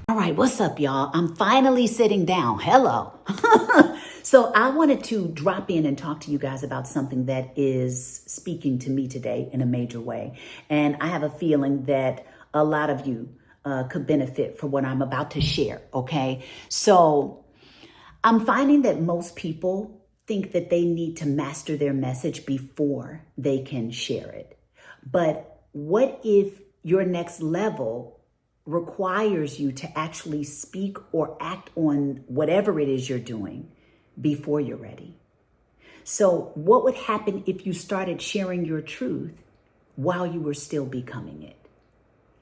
All right, what's up, y'all? I'm finally sitting down. Hello. So I wanted to drop in and talk to you guys about something that is speaking to me today in a major way. And I have a feeling that a lot of you could benefit from what I'm about to share, okay? So I'm finding that most people think that they need to master their message before they can share it. But what if your next level requires you to actually speak or act on whatever it is you're doing before you're ready? So what would happen if you started sharing your truth while you were still becoming it?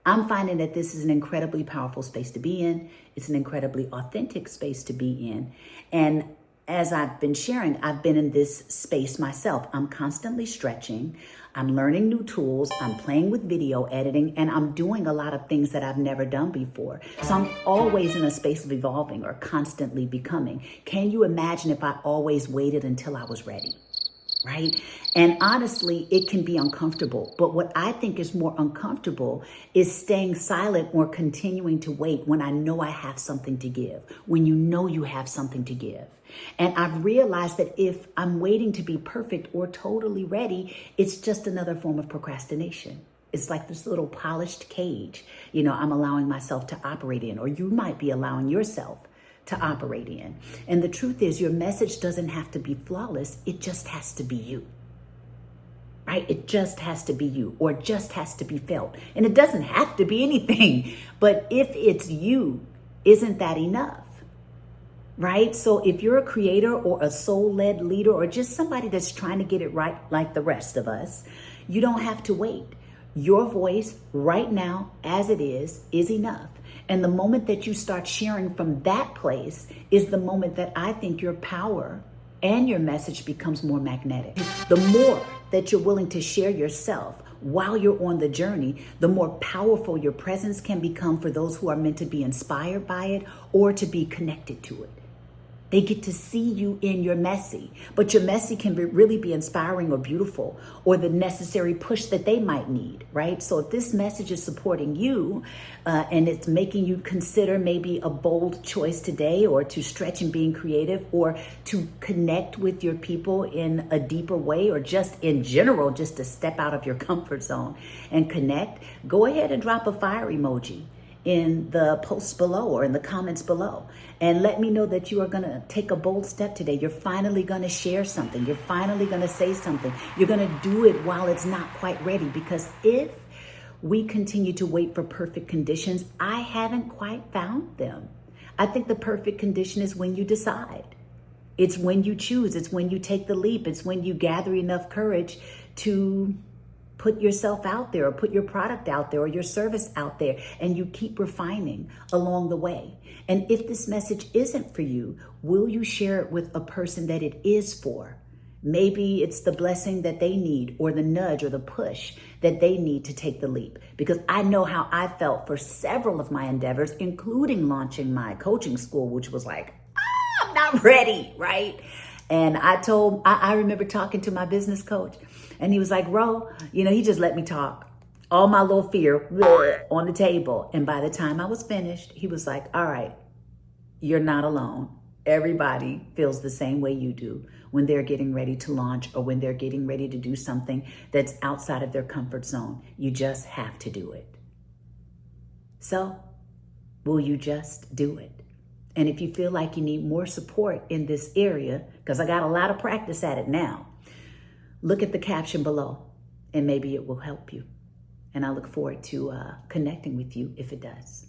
I'm finding that this is an incredibly powerful space to be in. It's an incredibly authentic space to be in. And as I've been sharing, I've been in this space myself. I'm constantly stretching. I'm learning new tools. I'm playing with video editing, and I'm doing a lot of things that I've never done before. So I'm always in a space of evolving or constantly becoming. Can you imagine if I always waited until I was ready? Right? And honestly, it can be uncomfortable. But what I think is more uncomfortable is staying silent or continuing to wait when I know I have something to give, when you know you have something to give. And I've realized that if I'm waiting to be perfect or totally ready, it's just another form of procrastination. It's like this little polished cage, I'm allowing myself to operate in, or you might be allowing yourself to operate in. And the truth is, your message doesn't have to be flawless. It just has to be you, right? It just has to be you, or it just has to be felt. And it doesn't have to be anything, but if it's you, isn't that enough? Right? So if you're a creator or a soul-led leader or just somebody that's trying to get it right like the rest of us, you don't have to wait. Your voice right now, as it is enough. And the moment that you start sharing from that place is the moment that I think your power and your message becomes more magnetic. The more that you're willing to share yourself while you're on the journey, the more powerful your presence can become for those who are meant to be inspired by it or to be connected to it. They get to see you in your messy, but your messy can really be inspiring or beautiful or the necessary push that they might need, right? So if this message is supporting you and it's making you consider maybe a bold choice today, or to stretch in being creative, or to connect with your people in a deeper way, or just in general, just to step out of your comfort zone and connect, go ahead and drop a fire emoji in the posts below or in the comments below, and let me know that you are going to take a bold step today. You're finally going to share something. You're finally going to say something. You're going to do it while it's not quite ready, because if we continue to wait for perfect conditions, I haven't quite found them. I think the perfect condition is when you decide. It's when you choose. It's when you take the leap. It's when you gather enough courage to put yourself out there, or put your product out there, or your service out there, and you keep refining along the way. And if this message isn't for you, will you share it with a person that it is for? Maybe it's the blessing that they need, or the nudge or the push that they need to take the leap. Because I know how I felt for several of my endeavors, including launching my coaching school, which was like, I'm not ready, right? And I remember talking to my business coach, and he was like, Ro, he just let me talk. All my little fear on the table. And by the time I was finished, he was like, all right, you're not alone. Everybody feels the same way you do when they're getting ready to launch, or when they're getting ready to do something that's outside of their comfort zone. You just have to do it. So, will you just do it? And if you feel like you need more support in this area, because I got a lot of practice at it now, look at the caption below, and maybe it will help you. And I look forward to connecting with you if it does.